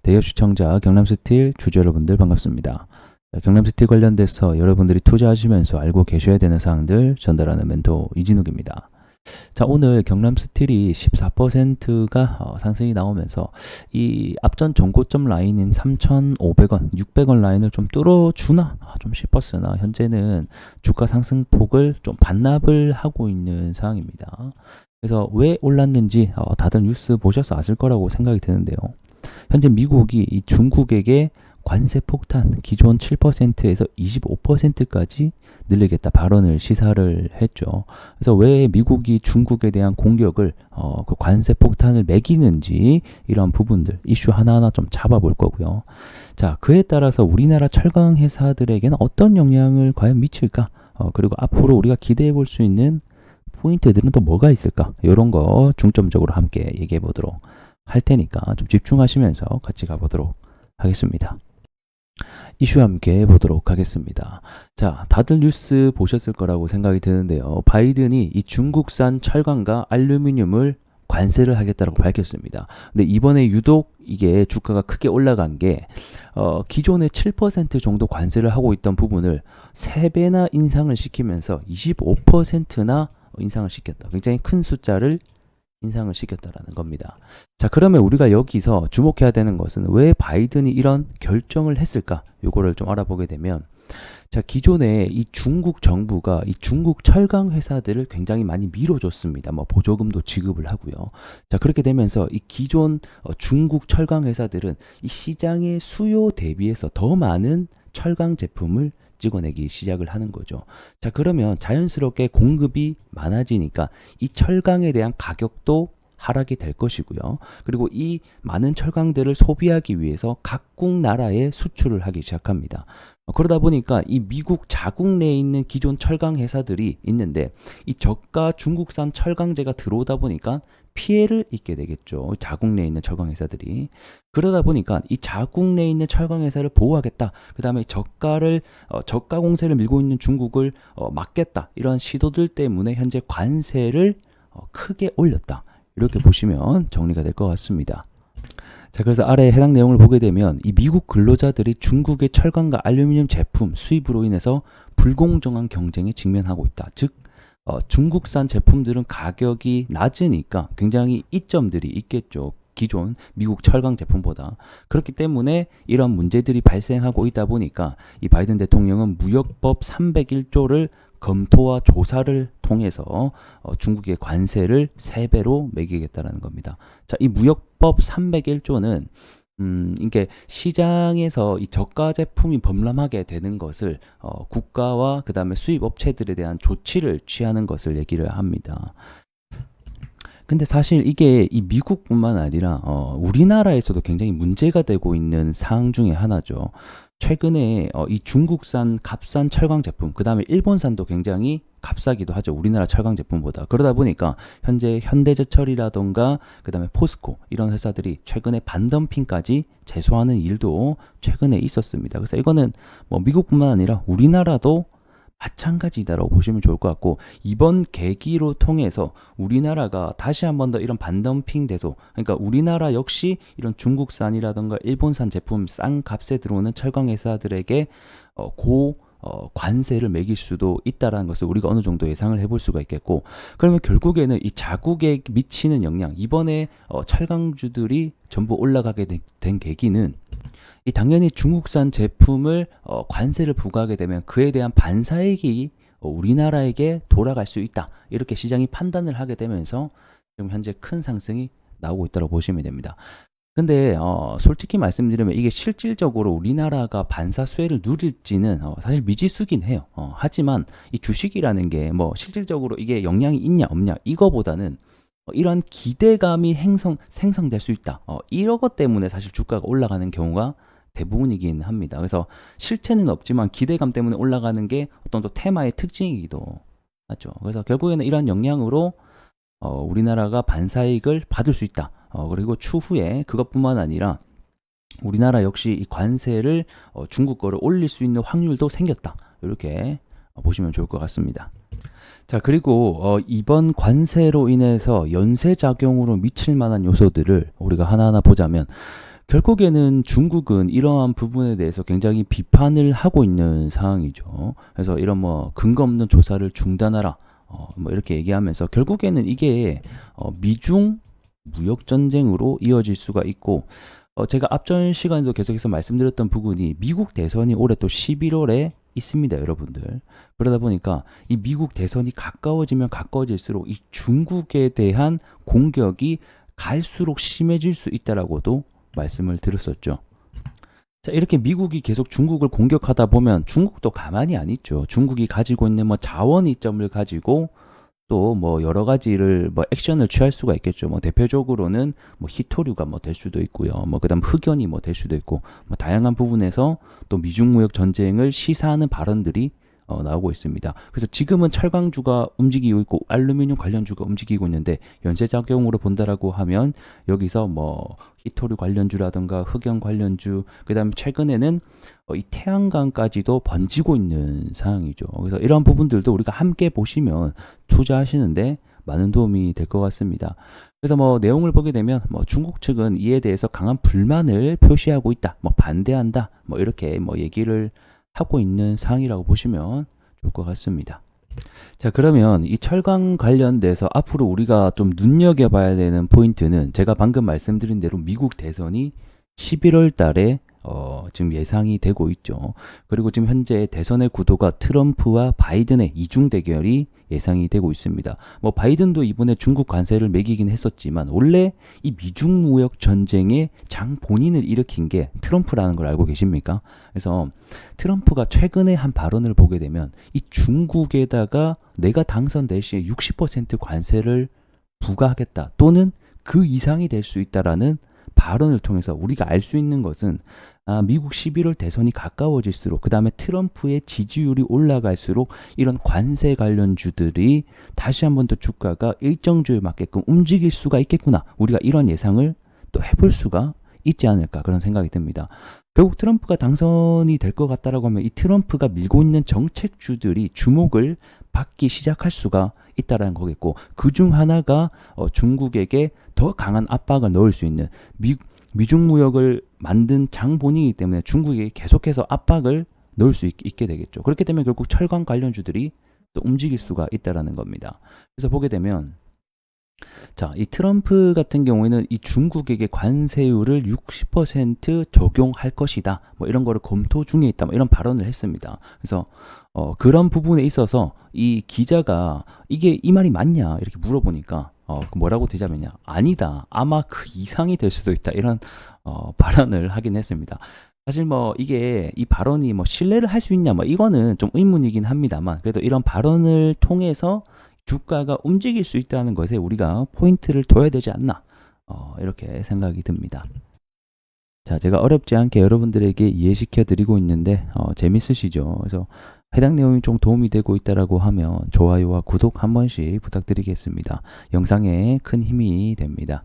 대기업 시청자 경남스틸 주주 여러분들 반갑습니다. 경남스틸 관련돼서 여러분들이 투자하시면서 알고 계셔야 되는 사항들 전달하는 멘토 이진욱입니다. 자, 오늘 경남스틸이 14%가 상승이 나오면서 이 앞전 전고점 라인인 3,500원, 600원 라인을 좀 뚫어주나 좀 싶었으나 현재는 주가 상승폭을 좀 반납을 하고 있는 상황입니다. 그래서 왜 올랐는지 다들 뉴스 보셔서 아실 거라고 생각이 드는데요. 현재 미국이 이 중국에게 관세 폭탄 기존 7%에서 25%까지 늘리겠다 발언을 시사를 했죠. 그래서 왜 미국이 중국에 대한 공격을 그 관세 폭탄을 매기는지 이런 부분들 이슈 하나하나 좀 잡아볼 거고요. 자, 그에 따라서 우리나라 철강 회사들에게는 어떤 영향을 과연 미칠까? 그리고 앞으로 우리가 기대해 볼 수 있는 포인트들은 또 뭐가 있을까? 이런 거 중점적으로 함께 얘기해 보도록 할 테니까 좀 집중하시면서 같이 가보도록 하겠습니다. 이슈 함께 보도록 하겠습니다. 자, 다들 뉴스 보셨을 거라고 생각이 드는데요. 바이든이 이 중국산 철강과 알루미늄을 관세를 하겠다고 밝혔습니다. 근데 이번에 유독 이게 주가가 크게 올라간 게 기존에 7% 정도 관세를 하고 있던 부분을 3배나 인상을 시키면서 25%나 인상을 시켰다. 굉장히 큰 숫자를 인상을 시켰다라는 겁니다. 자, 그러면 우리가 여기서 주목해야 되는 것은 왜 바이든이 이런 결정을 했을까? 요거를 좀 알아보게 되면, 자, 기존에 이 중국 정부가 이 중국 철강 회사들을 굉장히 많이 밀어줬습니다. 뭐 보조금도 지급을 하고요. 자, 그렇게 되면서 이 기존 중국 철강 회사들은 이 시장의 수요 대비해서 더 많은 철강 제품을 찍어내기 시작을 하는 거죠. 자, 그러면 자연스럽게 공급이 많아지니까 이 철강에 대한 가격도 하락이 될 것이고요. 그리고 이 많은 철강들을 소비하기 위해서 각국 나라에 수출을 하기 시작합니다. 그러다 보니까 이 미국 자국 내에 있는 기존 철강 회사들이 있는데 이 저가 중국산 철강제가 들어오다 보니까 피해를 입게 되겠죠. 자국 내에 있는 철강 회사들이. 그러다 보니까 이 자국 내에 있는 철강 회사를 보호하겠다. 그 다음에 저가 공세를 밀고 있는 중국을 막겠다. 이런 시도들 때문에 현재 관세를 크게 올렸다. 이렇게 보시면 정리가 될 것 같습니다. 자, 그래서 아래 해당 내용을 보게 되면 이 미국 근로자들이 중국의 철강과 알루미늄 제품 수입으로 인해서 불공정한 경쟁에 직면하고 있다. 즉 중국산 제품들은 가격이 낮으니까 굉장히 이점들이 있겠죠. 기존 미국 철강 제품보다. 그렇기 때문에 이런 문제들이 발생하고 있다 보니까 이 바이든 대통령은 무역법 301조를 검토와 조사를 통해서 중국의 관세를 3배로 매기겠다는 겁니다. 자, 이 무역법 301조는 이게 시장에서 이 저가 제품이 범람하게 되는 것을 국가와 그 다음에 수입 업체들에 대한 조치를 취하는 것을 얘기를 합니다. 근데 사실 이게 이 미국뿐만 아니라 우리나라에서도 굉장히 문제가 되고 있는 사항 중에 하나죠. 최근에 이 중국산 값싼 철강 제품, 그 다음에 일본산도 굉장히 값싸기도 하죠. 우리나라 철강 제품보다. 그러다 보니까 현재 현대제철이라던가 그 다음에 포스코 이런 회사들이 최근에 반덤핑까지 제소하는 일도 최근에 있었습니다. 그래서 이거는 뭐 미국뿐만 아니라 우리나라도 마찬가지다라고 보시면 좋을 것 같고, 이번 계기로 통해서 우리나라가 다시 한 번 더 이런 반덤핑 대소, 그러니까 우리나라 역시 이런 중국산이라던가 일본산 제품 싼 값에 들어오는 철강 회사들에게 관세를 매길 수도 있다라는 것을 우리가 어느 정도 예상을 해볼 수가 있겠고, 그러면 결국에는 이 자국에 미치는 영향, 이번에 철강주들이 전부 올라가게 된 계기는 이 당연히 중국산 제품을 관세를 부과하게 되면 그에 대한 반사이익이 우리나라에게 돌아갈 수 있다. 이렇게 시장이 판단을 하게 되면서 지금 현재 큰 상승이 나오고 있다고 보시면 됩니다. 근데 솔직히 말씀드리면 이게 실질적으로 우리나라가 반사 수혜를 누릴지는 사실 미지수긴 해요. 하지만 이 주식이라는 게 뭐 실질적으로 이게 영향이 있냐 없냐 이거보다는 이런 기대감이 생성될 수 있다. 이런 것 때문에 사실 주가가 올라가는 경우가 대부분이긴 합니다. 그래서 실체는 없지만 기대감 때문에 올라가는 게 어떤 또 테마의 특징이기도 하죠. 그래서 결국에는 이런 영향으로 우리나라가 반사이익을 받을 수 있다. 그리고 추후에 그것뿐만 아니라 우리나라 역시 이 관세를 중국 거를 올릴 수 있는 확률도 생겼다. 이렇게 보시면 좋을 것 같습니다. 자, 그리고 이번 관세로 인해서 연쇄작용으로 미칠 만한 요소들을 우리가 하나하나 보자면, 결국에는 중국은 이러한 부분에 대해서 굉장히 비판을 하고 있는 상황이죠. 그래서 이런 뭐 근거 없는 조사를 중단하라. 뭐 이렇게 얘기하면서 결국에는 이게 미중 무역 전쟁으로 이어질 수가 있고, 제가 앞전 시간에도 계속해서 말씀드렸던 부분이 미국 대선이 올해 또 11월에 있습니다, 여러분들. 그러다 보니까 이 미국 대선이 가까워지면 가까워질수록 이 중국에 대한 공격이 갈수록 심해질 수 있다라고도 말씀을 드렸었죠. 자, 이렇게 미국이 계속 중국을 공격하다 보면 중국도 가만히 안 있죠. 중국이 가지고 있는 뭐 자원 이점을 가지고 또 뭐 여러 가지를 뭐 액션을 취할 수가 있겠죠. 뭐 대표적으로는 뭐 히토류가 뭐 될 수도 있고요. 뭐 그다음 흑연이 뭐 될 수도 있고, 뭐 다양한 부분에서 또 미중 무역 전쟁을 시사하는 발언들이 나오고 있습니다. 그래서 지금은 철강주가 움직이고 있고 알루미늄 관련주가 움직이고 있는데, 연쇄작용으로 본다라고 하면 여기서 뭐 히토류 관련주라든가 흑연 관련주, 그다음에 최근에는 이 태양광까지도 번지고 있는 상황이죠. 그래서 이런 부분들도 우리가 함께 보시면 투자하시는데 많은 도움이 될 것 같습니다. 그래서 뭐 내용을 보게 되면 뭐 중국 측은 이에 대해서 강한 불만을 표시하고 있다, 뭐 반대한다, 뭐 이렇게 뭐 얘기를 하고 있는 상황이라고 보시면 좋을 것 같습니다. 자, 그러면 이 철강 관련돼서 앞으로 우리가 좀 눈여겨봐야 되는 포인트는, 제가 방금 말씀드린 대로 미국 대선이 11월 달에 지금 예상이 되고 있죠. 그리고 지금 현재 대선의 구도가 트럼프와 바이든의 이중 대결이 예상이 되고 있습니다. 뭐 바이든도 이번에 중국 관세를 매기긴 했었지만 원래 이 미중 무역 전쟁의 장 본인을 일으킨 게 트럼프라는 걸 알고 계십니까? 그래서 트럼프가 최근에 한 발언을 보게 되면 이 중국에다가 내가 당선될 시에 60% 관세를 부과하겠다, 또는 그 이상이 될 수 있다라는 발언을 통해서 우리가 알 수 있는 것은, 미국 11월 대선이 가까워질수록, 그 다음에 트럼프의 지지율이 올라갈수록 이런 관세 관련주들이 다시 한 번 더 주가가 일정주에 맞게끔 움직일 수가 있겠구나, 우리가 이런 예상을 또 해볼 수가 있지 않을까, 그런 생각이 듭니다. 결국 트럼프가 당선이 될 것 같다라고 하면 이 트럼프가 밀고 있는 정책주들이 주목을 받기 시작할 수가 있다라는 거겠고, 그 중 하나가 중국에게 더 강한 압박을 넣을 수 있는 미중 무역을 만든 장본이기 때문에 중국이 계속해서 압박을 넣을 수 있게 되겠죠. 그렇게 되면 결국 철강 관련주들이 또 움직일 수가 있다라는 겁니다. 그래서 보게 되면, 자, 이 트럼프 같은 경우에는 이 중국에게 관세율을 60% 적용할 것이다, 뭐 이런 거를 검토 중에 있다, 뭐 이런 발언을 했습니다. 그래서 그런 부분에 있어서 이 기자가 이게 이 말이 맞냐 이렇게 물어보니까 뭐라고 대답했냐, 아니다, 아마 그 이상이 될 수도 있다, 이런 발언을 하긴 했습니다. 사실 뭐 이게 이 발언이 뭐 신뢰를 할 수 있냐, 뭐 이거는 좀 의문이긴 합니다만, 그래도 이런 발언을 통해서 주가가 움직일 수 있다는 것에 우리가 포인트를 둬야 되지 않나, 이렇게 생각이 듭니다. 자, 제가 어렵지 않게 여러분들에게 이해시켜 드리고 있는데 재밌으시죠? 그래서 해당 내용이 좀 도움이 되고 있다라고 하면 좋아요와 구독 한 번씩 부탁드리겠습니다. 영상에 큰 힘이 됩니다.